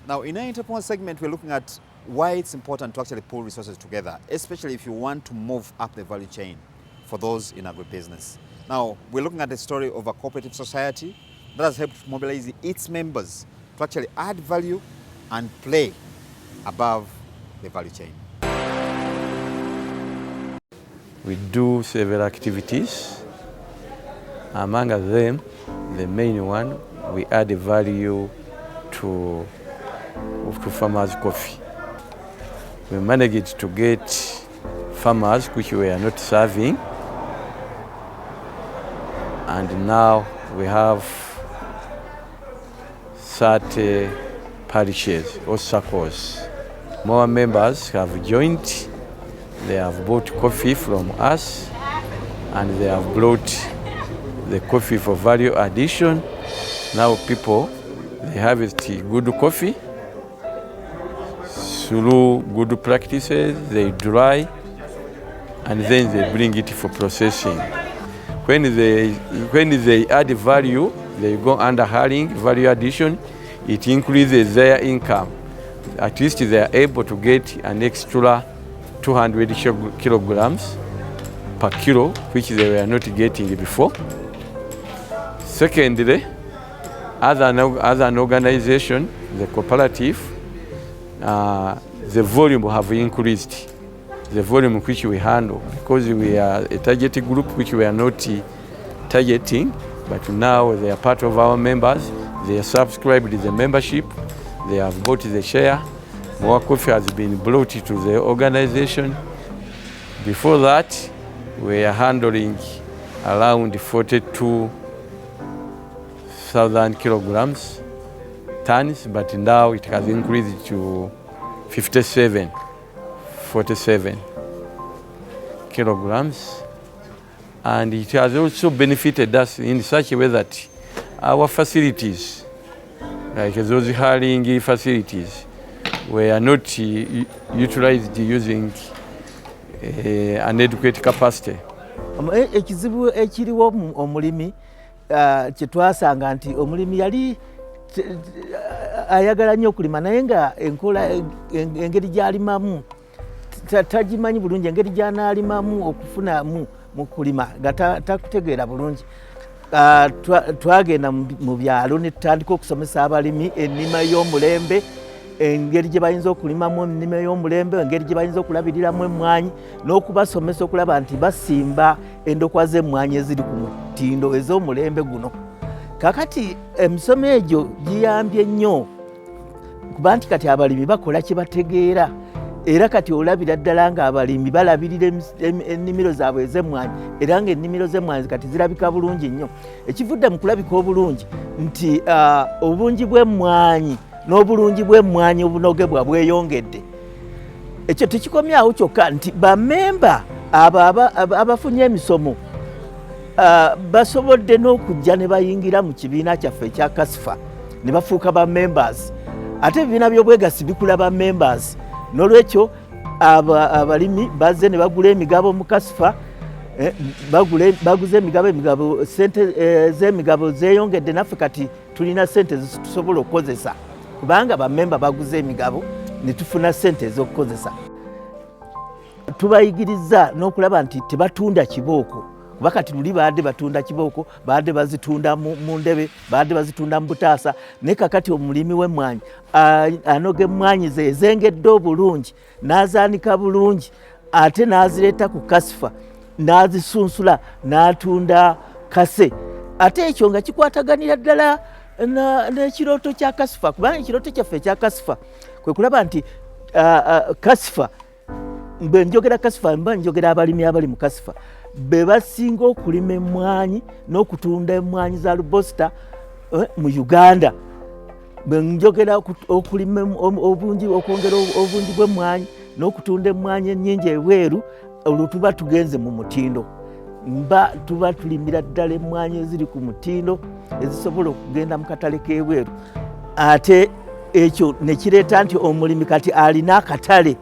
Now, in our entrepreneur segment, we're looking at why it's important to actually pull resources together, especially if you want to move up the value chain for those in agribusiness. Now, we're looking at the story of a cooperative society that has helped mobilize its members to actually add value and play above the value chain. We do several activities. Among them, the main one, we add value to farmers' coffee. We managed to get farmers which we are not serving, and now we have 30 parishes or circles. More members have joined. They have bought coffee from us, and they have brought the coffee for value addition. Now people, they harvest good coffee through good practices. They dry, and then they bring it for processing. When they add value, they go under hiring, value addition. It increases their income. At least they are able to get an extra 200 kilograms per kilo, which they were not getting before. Secondly, as an organization, the cooperative, the volume have increased, the volume which we handle, because we are a target group which we are not targeting, but now they are part of our members. They are subscribed to the membership, they have bought the share. More coffee has been brought to the organization. Before that, we are handling around 42,000 kilograms, tons, but now it has increased to 47 kilograms. And it has also benefited us in such a way that our facilities, like those hiring facilities, were not utilized using an adequate capacity. Ekizibu ekiriwo omulimi kye twasanga nti omulimi yali ayagala nnyo okulima naye nga enkola engeri gy'alimamu tagimanyi bulungi, engeri gy'anaalimamu okufunamu mu kulima nga takutegeera bulungi. Twagenda mu byalo ne tutandika okusomesa abalimi ennima y'omulembe, engeri gye bayinza okulimamu ennima y'omulembe, engeri gye bayinza okulabiriramu emmwanyi, n'okubasomesa okulaba nti basimba endokwa z'emmwanyi eziri ku mutindo ez'omulembe guno. Kakati emisomo egyo giyambye nnyo kuba nti kati abalimi bakola kye bategeera, era kati olabira ddala ng'abalimi balabirira ennimiro zaabwe ez'emmwanyi, era ng'ennimiro z'emmwanyi kati zirabika bulungi nnyo. Ekivudde mu kulabika obulungi nti obungi bw'emmwanyi n'obulungi bw'emmwanyi obunoge bwa bweyongedde. Ekyo tekikomyawo kyokka nti bammemba abafunye emisomo basobodde n'okujja ne bayingira mu kibiina kyaffe ekya kasifa ne bafuuka ba members. Ate ebibiina by'obwegassi bikula ba members. N'olwekyo abalimi bazze ne bagula emigabo mu kasifa, baguze emigabo, sente z'emigabo zeeyongedde, naffe kati tulina sente zitusobola okukozesa kubanga bammemba baguze emigabo ne tufuna sente ez'okukozesa. Tubayigiriza n'okulaba nti tebatunda kibooko, kuba kati luli baadde batunda kibooko, baadde bazitunda mu ndebe, baadde bazitunda mu butaasa, naye kakati omulimi w'emmwanyi anoga emmwanyi ze ezengedde obulungi, n'azaanika bulungi, ate n'azireeta ku kasifa, n'azisunsula, n'atunda kase. Ate ekyo nga kikwataganira ddala n'ekirooto kya kasifa, kubanga ekirooto kyaffe ekya kasifa kwe kulaba nti kasifa, bwe njogera kasifa mba njogera abalimi abali mu kasifa, be basinga okulima emmwanyi n'okutunda emmwanyi za lubosita mu Uganda. Bwe njogera okulima obungi, okwongera obungi bw'emmwanyi n'okutunda emmwanyi ennyingi ebweru, olwo tuba tugenze mu mutindo. Mba tuba tulimira ddala emmwanyi eziri ku mutindo ezisobola okugenda mu katale k'ebweru. Ate ekyo ne kireeta nti omulimi kati alina akatale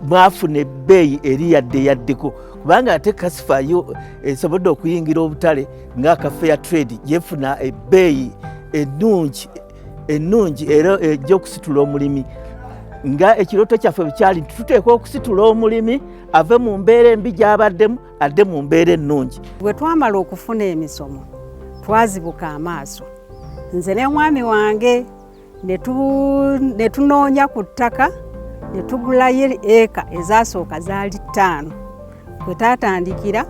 mwafuna ebbeeyi eri yaddeko, kubanga ate kasifa yo esobodde okuyingira obutale ng'aka fair trade yefuna ebbeeyi ennungi ennungi era ejja okusitula omulimi nga ekirooto kyaffe bwekyali tuteekwa okusitula omulimi ave mu mbeera embi gy'abaddemu adde mu mbeera ennungi. Bwe twamala okufuna emisomo twazibuka amaaso, nze ne mwami wange ne tunoonya ku ttaka ne tugulayo eka ezasooka zaali 5. Bwe taatandikira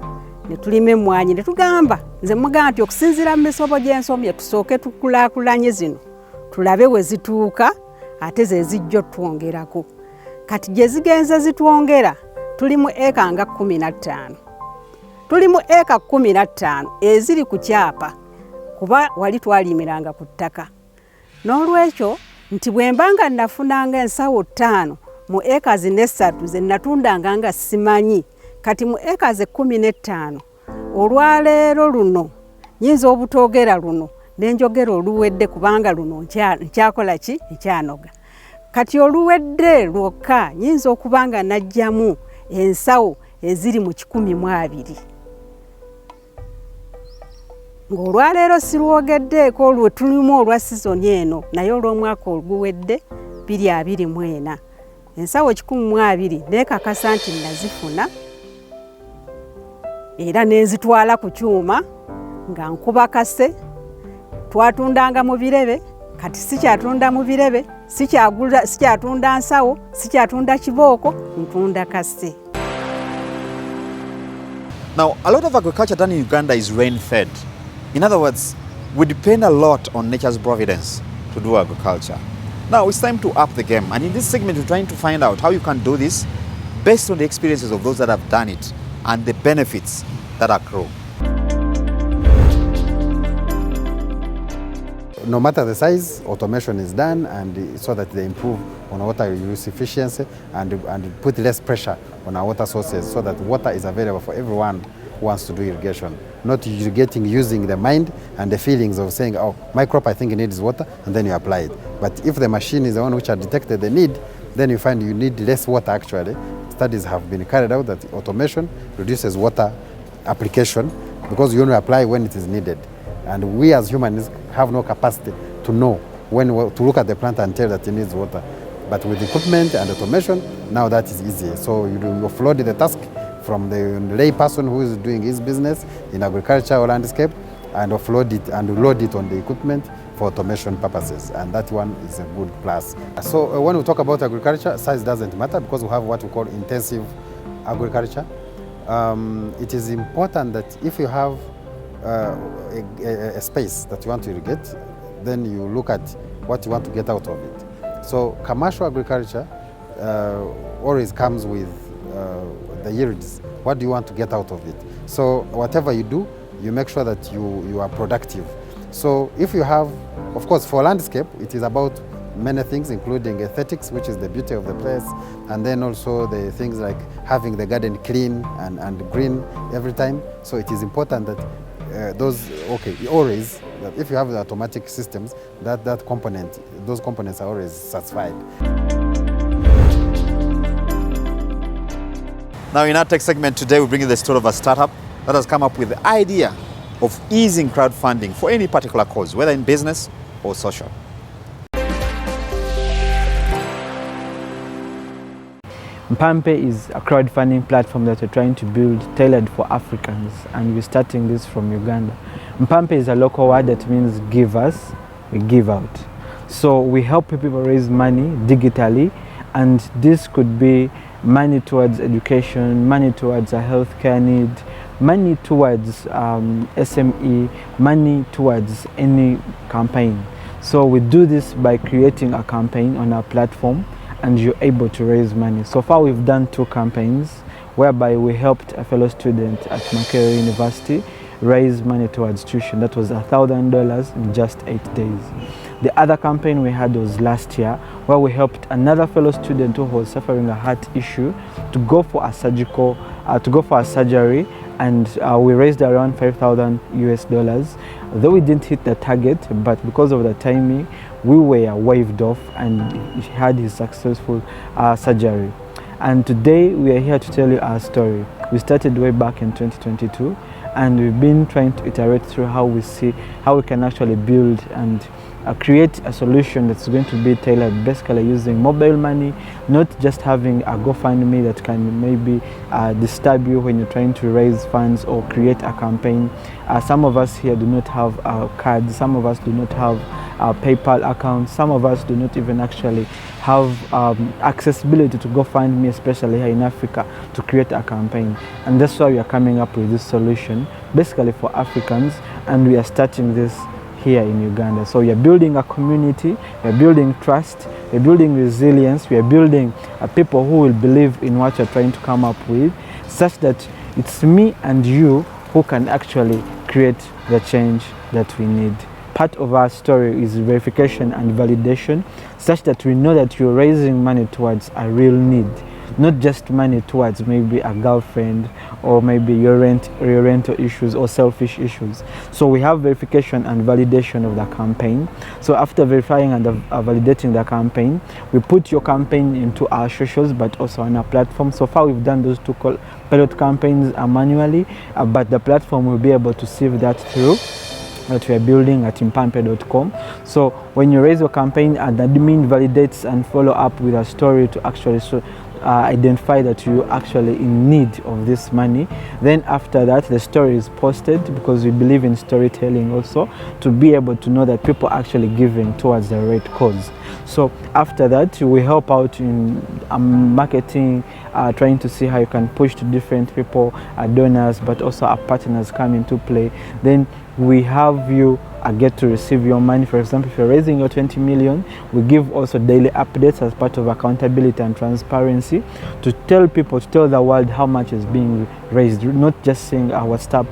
ne tulima emmwanyi ne tugamba, nze mugamba nti okusinziira mu misomo gy'ensomye tusooke tukulaakulanye zino tulabe we zituuka ate ze zijja otwongerako. Kati gye zigenze zitwongera tuli mu eka nga 15. Tuli mu eka 15 eziri ku kyapa kuba wali twalimiranga ku ttaka. N'olwekyo nti bwe mbanga nafunanga ensawo 5 mu eka zine 3 ze natundanga nga simanyi, kati mu eka ze 15 olwaleero luno nyinza obutoogera luno nenjogera oluwedde kubanga luno nkyakola ki nkyanoga. Kati oluwedde lwokka nyinza okubanga najjamu ensawo eziri mu 12. Ng'olwaleero sirwogeddeeko olwo tulimu olwa sizoni eno naye olw'omwaka oguwedde 2024 ensawo 120 neekakasa nti nazifuna era nenzitwala ku kyuma nga nkuba kase. Twatundanga mu birebe, kati sikyatunda mu birebe, sikyatunda nsawo, sikyatunda kibooko, ntunda kase. Now, a lot of agriculture done in Uganda is rain-fed. In other words, we depend a lot on nature's providence to do agriculture. Now, it's time to up the game. And in this segment, we're trying to find out how you can do this based on the experiences of those that have done it and the benefits that accrue. No matter the size, automation is done, and so that they improve on water use efficiency and put less pressure on our water sources, so that water is available for everyone who wants to do irrigation. Not irrigating using the mind and the feelings of saying, oh, my crop I think needs water, and then you apply it. But if the machine is the one which has detected the need, then you find you need less water actually. Studies have been carried out that automation reduces water application because you only apply when it is needed. And we as humans have no capacity to know when to look at the plant and tell that it needs water. But with equipment and automation, now that is easy. So you offload the task from the lay person who is doing his business in agriculture or landscape and offload it and load it on the equipment for automation purposes. And that one is a good plus. So when we talk about agriculture, size doesn't matter because we have what we call intensive agriculture. It is important that if you have a space that you want to irrigate, then you look at what you want to get out of it. So commercial agriculture always comes with the yields. What do you want to get out of it? So whatever you do, you make sure that you are productive. So if you have, of course, for landscape, it is about many things, including aesthetics, which is the beauty of the place, and then also the things like having the garden clean and green every time. So it is important that always, that if you have the automatic systems, those components are always satisfied. Now in our tech segment today, we bring you the story of a startup that has come up with the idea of easing crowdfunding for any particular cause, whether in business or social. Mpampe is a crowdfunding platform that we're trying to build tailored for Africans, and we're starting this from Uganda. Mpampe is a local word that means give us, we give out. So we help people raise money digitally, and this could be money towards education, money towards a healthcare need, money towards SME, money towards any campaign. So we do this by creating a campaign on our platform, and you're able to raise money. So far we've done 2 campaigns whereby we helped a fellow student at Makerere University raise money towards tuition. That was $1,000 in just 8 days. The other campaign we had was last year, where we helped another fellow student who was suffering a heart issue to go for a surgery, and we raised around $5,000. Though we didn't hit the target, but because of the timing, we were waived off, and he had his successful surgery. And today we are here to tell you our story. We started way back in 2022, and we've been trying to iterate through how we can actually build and create a solution that's going to be tailored, basically using mobile money, not just having a GoFundMe that can maybe disturb you when you're trying to raise funds or create a campaign. Some of us here do not have cards, some of us do not have PayPal accounts, some of us do not even actually have accessibility to GoFundMe, especially here in Africa, to create a campaign. And that's why we are coming up with this solution, basically for Africans, and we are starting this here in Uganda. So we are building a community, we are building trust, we are building resilience, we are building people who will believe in what you're trying to come up with, such that it's me and you who can actually create the change that we need. Part of our story is verification and validation, such that we know that you're raising money towards a real need, not just money towards maybe a girlfriend or maybe your rental issues or selfish issues. So we have verification and validation of the campaign. So after verifying and validating the campaign, we put your campaign into our socials, but also on our platform. So far we've done those two pilot campaigns manually, but the platform will be able to sieve that through, that we are building at impampe.com. So when you raise your campaign, and the admin validates and follow up with a story to actually identify that you're actually in need of this money. Then after that, the story is posted, because we believe in storytelling also, to be able to know that people are actually giving towards the right cause. So after that, we help out in marketing, trying to see how you can push to different people, donors, but also our partners come into play. Then we have you get to receive your money. For example, if you're raising your 20 million, we give also daily updates as part of accountability and transparency, to tell people, to tell the world how much is being raised, not just seeing a WhatsApp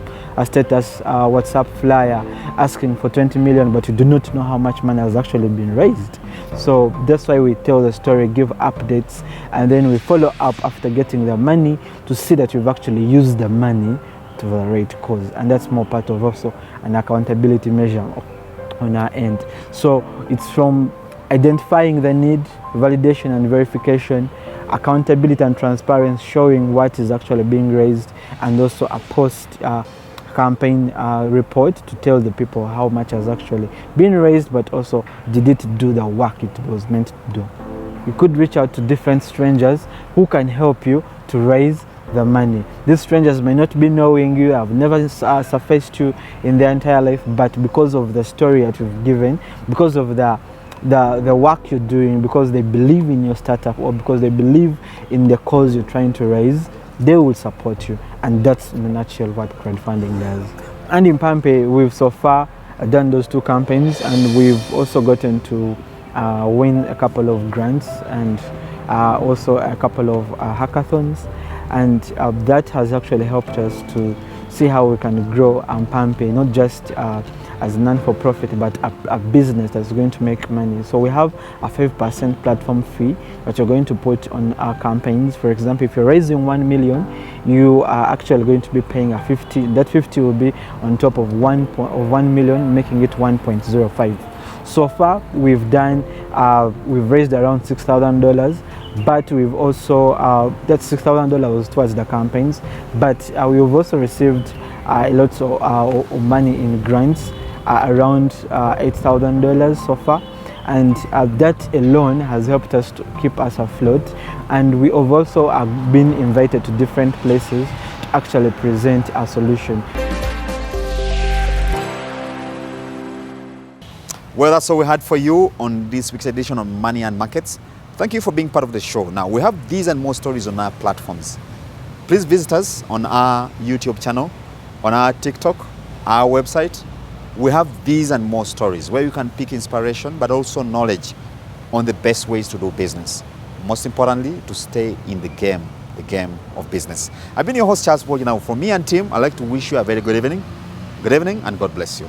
status, WhatsApp flyer asking for 20 million, but you do not know how much money has actually been raised. So that's why we tell the story, give updates, and then we follow up after getting the money to see that you've actually used the money to the right cause. And that's more part of also an accountability measure on our end. So it's from identifying the need, validation and verification, accountability and transparency, showing what is actually being raised, and also a post campaign report to tell the people how much has actually been raised, but also did it do the work it was meant to do. You could reach out to different strangers who can help you to raise the money. These strangers may not be knowing you, have never surfaced you in their entire life, but because of the story that you've given, because of the work you're doing, because they believe in your startup, or because they believe in the cause you're trying to raise, they will support you. And that's in a nutshell what crowdfunding does. And in Pampe, we've so far done those two campaigns, and we've also gotten to win a couple of grants, and also a couple of hackathons. And that has actually helped us to see how we can grow Pampe, not just as a non-for-profit, but a business that's going to make money. So we have a 5% platform fee that you're going to put on our campaigns. For example, if you're raising 1 million, you are actually going to be paying a 50. That 50 will be on top of 1 million, making it 1.05. So far, we've raised around $6,000. But we've also, that $6,000 was towards the campaigns, but we've also received lots of money in grants, around $8,000 so far, and that alone has helped us to keep us afloat. And we have also been invited to different places to actually present our solution. Well, that's all we had for you on this week's edition of Money and Markets. Thank you for being part of the show. Now, we have these and more stories on our platforms. Please visit us on our YouTube channel, on our TikTok, our website. We have these and more stories where you can pick inspiration, but also knowledge on the best ways to do business. Most importantly, to stay in the game of business. I've been your host, Charles Bogi. Now, from me and team, I'd like to wish you a very good evening and God bless you.